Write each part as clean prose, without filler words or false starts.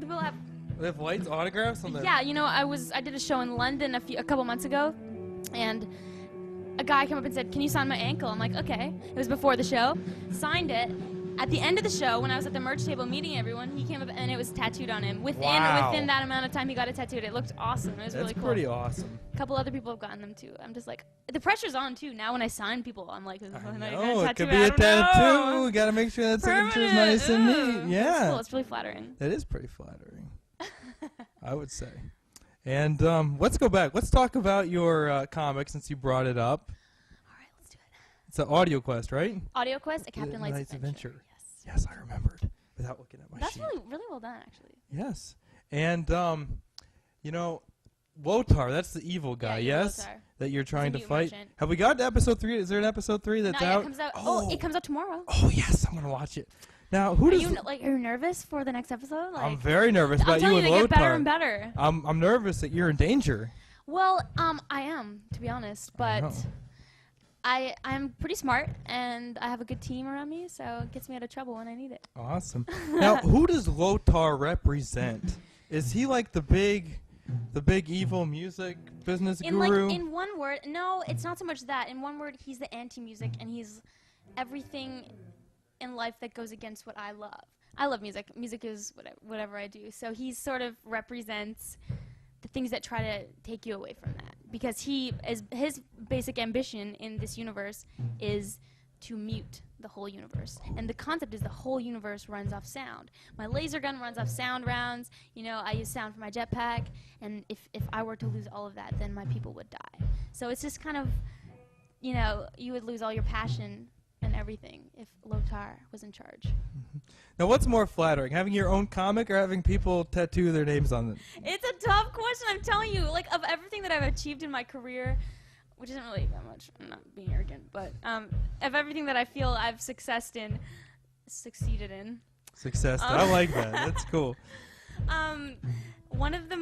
Do people have? They have lights, autographs on the. Yeah, you know, I did a show in London a couple months ago, and a guy came up and said, "Can you sign my ankle?" I'm like, "Okay." It was before the show. Signed it. At the end of the show, when I was at the merch table meeting everyone, he came up and it was tattooed on him. Within that amount of time, he got it tattooed. It looked awesome. It was really cool. That's pretty awesome. A couple other people have gotten them too. I'm just like, the pressure's on too. Now when I sign people, I'm like, I know, it could be a tattoo. We gotta make sure that signature's nice and neat. Yeah. That's cool. It's really flattering. It is pretty flattering, I would say. And let's go back. Let's talk about your comic since you brought it up. All right, let's do it. It's an Audio Quest, right? Audio Quest, a Captain Light's Adventure. Yes, I remembered without looking at my sheet. That's really well done, actually. Yes. And, you know, Lowtar, that's the evil guy, yes? Lowtar. That you're trying to fight. Merchant. Have we got to episode 3? Is there an episode 3 that's out? It comes out. Oh, it comes out tomorrow. Oh, yes, I'm going to watch it. Now, who are does... Are you nervous for the next episode? I'm very nervous about you and Lowtar. They get better and better. I'm nervous that you're in danger. Well, I am, to be honest, but... I'm pretty smart, and I have a good team around me, so it gets me out of trouble when I need it. Awesome. Now, who does Lowtar represent? Is he like the big evil music business guru? In one word, no, it's not so much that. In one word, he's the anti-music, and he's everything in life that goes against what I love. I love music. Music is whatever I do. So he sort of represents the things that try to take you away from that, because his basic ambition in this universe is to mute the whole universe, and the concept is the whole universe runs off sound. My laser gun runs off sound rounds. You know, I use sound for my jetpack, and if I were to lose all of that, then my people would die. So it's just kind of, you know, you would lose all your passion and everything if Lowtar was in charge. Now, what's more flattering, having your own comic or having people tattoo their names on it? It's a tough question, I'm telling you. Like, of everything that I've achieved in my career, which isn't really that much, I'm not being arrogant, but of everything that I feel I've succeeded in. Success. I like that. That's cool. One of the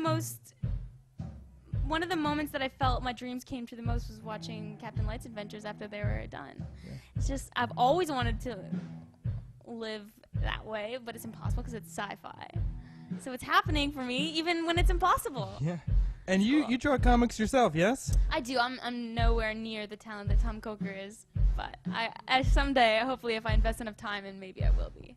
moments that I felt my dreams came true the most was watching Captain Light's Adventures after they were done. Yeah. It's just, I've always wanted to live that way, but it's impossible because it's sci-fi. So it's happening for me, even when it's impossible. Yeah. And you draw comics yourself, yes? I do. I'm nowhere near the talent that Tom Coker is, but I someday, hopefully, if I invest enough time in, maybe I will be.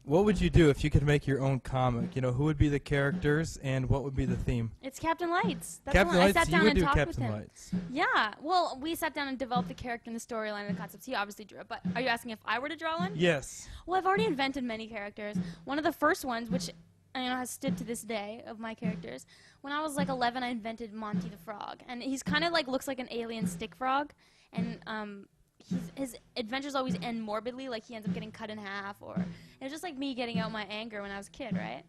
What would you do if you could make your own comic? You know, who would be the characters and what would be the theme? It's Captain Lights. That's Captain Lights, I sat down you would and do talked Captain with him. Lights. Yeah. Well, we sat down and developed the character and the storyline and the concepts. He obviously drew it, but are you asking if I were to draw one? Yes. Well, I've already invented many characters. One of the first ones, which has stood to this day of my characters, when I was like 11, I invented Monty the Frog, and he's kind of like looks like an alien stick frog, and his adventures always end morbidly, like he ends up getting cut in half, or it was just like me getting out my anger when I was a kid, right?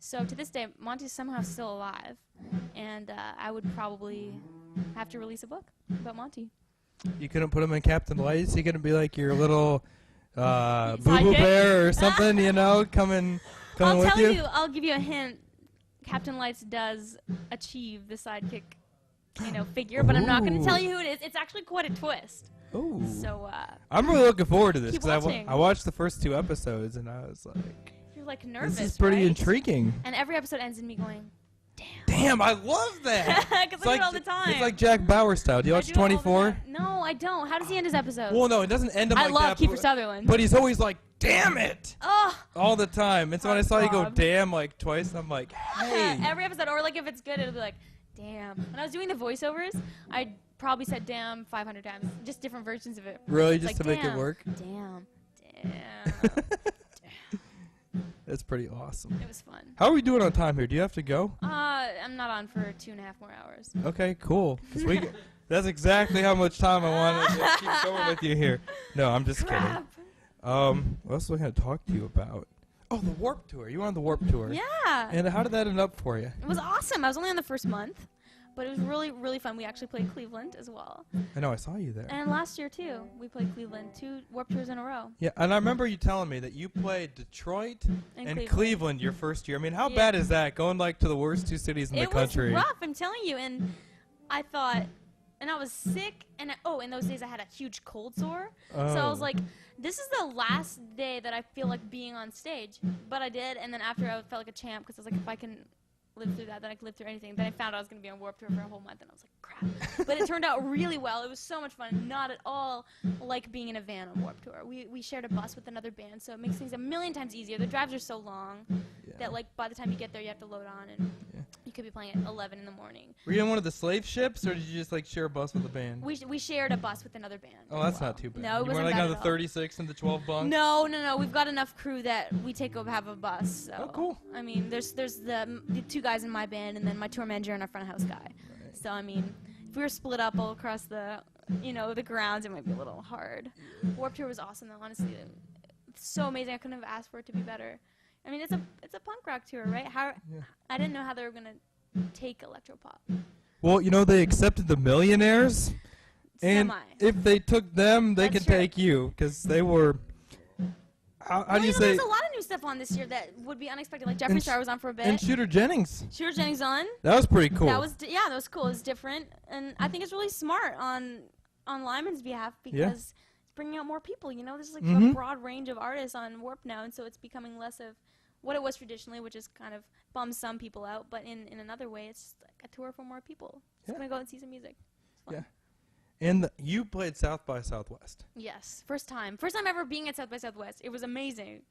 So to this day, Monty's somehow still alive, and I would probably have to release a book about Monty. You couldn't put him in Captain Lights? He couldn't be like your little boo-boo bear or something, you know, coming with you? I'll give you a hint. Captain Lights does achieve the sidekick, figure, but I'm not going to tell you who it is. It's actually quite a twist. Oh. So I'm really looking forward to this because I watched the first 2 episodes and I was like, you're like nervous. This is pretty right? intriguing. And every episode ends in me going, damn. Damn, I love that. Because I do it all the time. It's like Jack Bauer style. Do you watch 24? No, I don't. How does he end his episodes? Well, no, it doesn't end him like that. I love Kiefer Sutherland. But he's always like, damn it. Oh. All the time. And so when I saw you go damn like twice, I'm like, hey. Every episode, or like if it's good, it'll be like, damn. When I was doing the voiceovers, I probably said damn 500 times. Just different versions of it. Really? Just like, to make it work? Damn. That's pretty awesome. It was fun. How are we doing on time here? Do you have to go? I'm not on for 2.5 more hours. Okay, cool. That's exactly how much time I wanted to keep going with you here. No, I'm just kidding. What else was I going to talk to you about? Oh, the Warp Tour. You were on the Warp Tour. Yeah. And how did that end up for you? It was awesome. I was only on the first month, but it was really, really fun. We actually played Cleveland as well. I know, I saw you there. And last year, too, we played Cleveland 2 Warp Tours in a row. Yeah, and I remember you telling me that you played Detroit and Cleveland your first year. I mean, how bad is that, going like to the worst 2 cities in the country? It was rough, I'm telling you. And I thought, and I was sick, and in those days I had a huge cold sore. So I was like, This is the last day that I feel like being on stage, but I did, and then after I felt like a champ because I was like, if I can live through that, then I can live through anything. Then I found out I was going to be on Warped Tour for a whole month, and I was like, crap. But it turned out really well. It was so much fun. Not at all like being in a van on Warped Tour. We shared a bus with another band, so it makes things a million times easier. The drives are so long that like by the time you get there, you have to load on, and you could be playing at 11 in the morning. Were you in one of the slave ships, or did you just like share a bus with a band? We shared a bus with another band. Oh, that's not too bad. No, it you wasn't were like bad on the at all. 36 and the 12 bunk? No. We've got enough crew that we have a bus. So. Oh, cool. I mean, there's the two guys in my band, and then my tour manager and our front of house guy. Right. So I mean, if we were split up all across the the grounds, it might be a little hard. Warped Tour was awesome though. Honestly, it's so amazing. I couldn't have asked for it to be better. I mean, it's a punk rock tour, right? I didn't know how they were gonna take electropop. Well, they accepted the Millionaires, and if they took them, they can take you, because they were. How do you say? There's a lot of new stuff on this year that would be unexpected. Like Jeffree Star was on for a bit. And Shooter Jennings. Shooter Jennings on. That was pretty cool. That was cool. It's different, and I think it's really smart on Lyman's behalf because it's bringing out more people. There's like a broad range of artists on Warp now, and so it's becoming less of what it was traditionally, which is kind of bums some people out. But in another way, it's like a tour for more people. Just gonna go and see some music. Yeah. And you played South by Southwest. Yes, first time ever being at South by Southwest. It was amazing.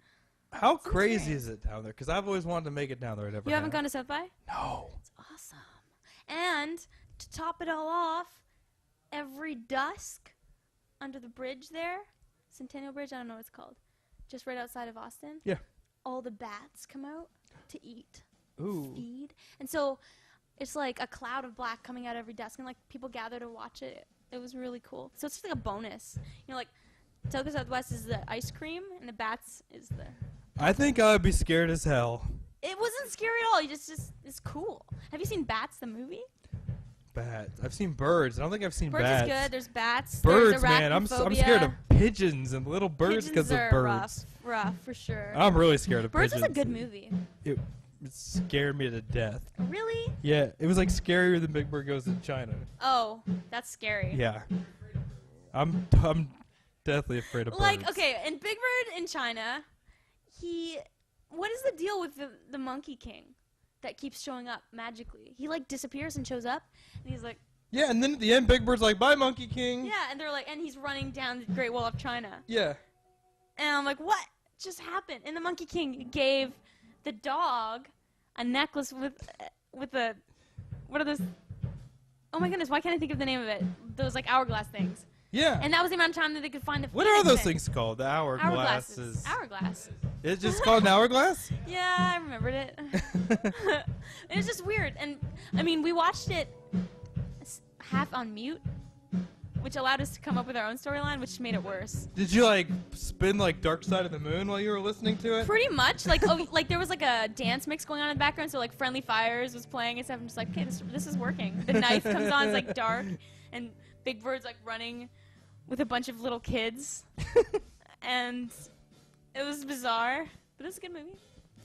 How crazy is it down there? Because I've always wanted to make it down there. You haven't gone to South by? No. It's awesome. And to top it all off, every dusk under the bridge there, Centennial Bridge, I don't know what it's called, just right outside of Austin. Yeah. All the bats come out to eat, feed, and so it's like a cloud of black coming out every dusk, and like people gather to watch it. It was really cool. So it's just like a bonus. Like South by Southwest is the ice cream, and the bats is the. I think I would be scared as hell. It wasn't scary at all. It's cool. Have you seen Bats the movie? Bats. I've seen birds. I don't think I've seen bats. Birds is good. There's bats. Birds, there's man. I'm scared of pigeons and little birds because of birds. Rough for sure. I'm really scared of Birds pigeons. was a good movie. It scared me to death. Really? Yeah, it was like scarier than Big Bird Goes to China. Oh, that's scary. Yeah. I'm deathly afraid of birds. Like, okay, in Big Bird in China, what is the deal with the Monkey King that keeps showing up magically? He like disappears and shows up, and he's like. Yeah, and then at the end, Big Bird's like, "Bye, Monkey King." Yeah, and they're like, and he's running down the Great Wall of China. Yeah. And I'm like, what just happened? And the Monkey King gave the dog a necklace with a, what are those? Oh my goodness, why can't I think of the name of it? Those like hourglass things. Yeah. And that was the amount of time that they could find the. What are those things called? The hourglasses. Hourglass. It's just called an hourglass? Yeah, I remembered it. It was just weird, and I mean, we watched it half on mute, which allowed us to come up with our own storyline, which made it worse. Did you like spin like Dark Side of the Moon while you were listening to it? Pretty much. Like, like there was like a dance mix going on in the background, so like Friendly Fires was playing and stuff. I'm just like, okay, this is working. The knife comes on, it's like dark, and Big Bird's like running with a bunch of little kids, and it was bizarre, but it was a good movie.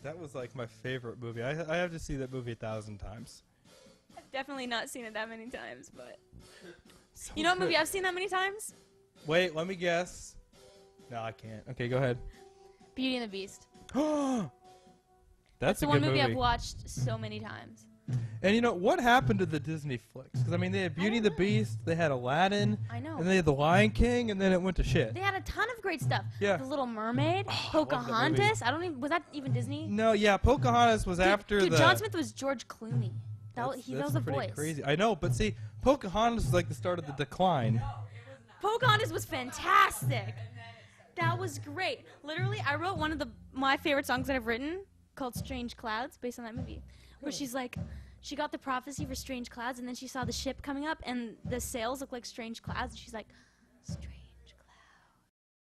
That was like my favorite movie. I have to see that movie 1,000 times. I've definitely not seen it that many times, but so you know what movie I've seen that many times? Wait, let me guess. No, I can't. Okay, go ahead. Beauty and the Beast. That's a the good one movie I've watched so many times. And what happened to the Disney flicks? Because I mean, they had Beauty and the Beast, they had Aladdin, I know. and they had The Lion King, and then it went to shit. They had a ton of great stuff. Yeah. The Little Mermaid, Pocahontas. Was that even Disney? No, yeah, Pocahontas was after dude, the. John Smith was George Clooney. That was a pretty voice. Crazy. I know, but see, Pocahontas was like the start of the decline. Pocahontas was fantastic. That was great. Literally, I wrote one of my favorite songs that I've written called "Strange Clouds" based on that movie, where she's like. She got the prophecy for strange clouds, and then she saw the ship coming up, and the sails look like strange clouds, and she's like, strange